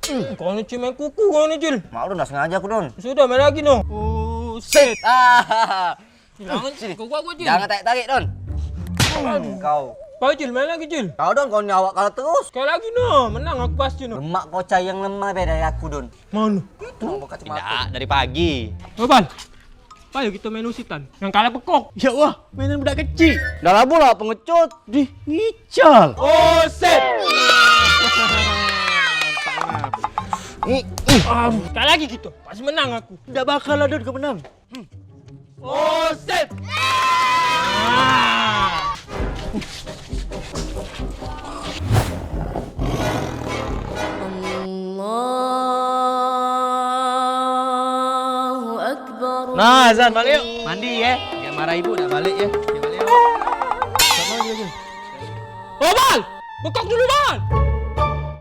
Kau ni cil main kuku kau ni cil. Mau Don, dah sengaja aku Don. Sudah main lagi no. Oh, set. Jangan Sini. kau gua cil. Jangan tarik-tarik Don. Kau. Baik cil, main lagi cil. Kau Don, kau nyawak kalah terus. Sekali lagi no, menang aku pasti no. Lemak kocai yang lemah beda dari aku Don. Mana? Itu mau kacamata. Tidak, dari pagi. Bal. Ayo kita main usitan. Yang kalah pekok. Ya wah, mainan budak kecil. Dah lah bola pengecut. Dih, ngical. Oh, set. Sekali lagi gitu. Pasti menang aku. Tidak bakal lah Don kau menang. Oh, set. Allahu Akbar. Nah, Zan balik yuk. Mandi ya. Jangan marah ibu, dah balik ya. Ya balik yuk. Oh, Bal. Bekok dulu, Bal.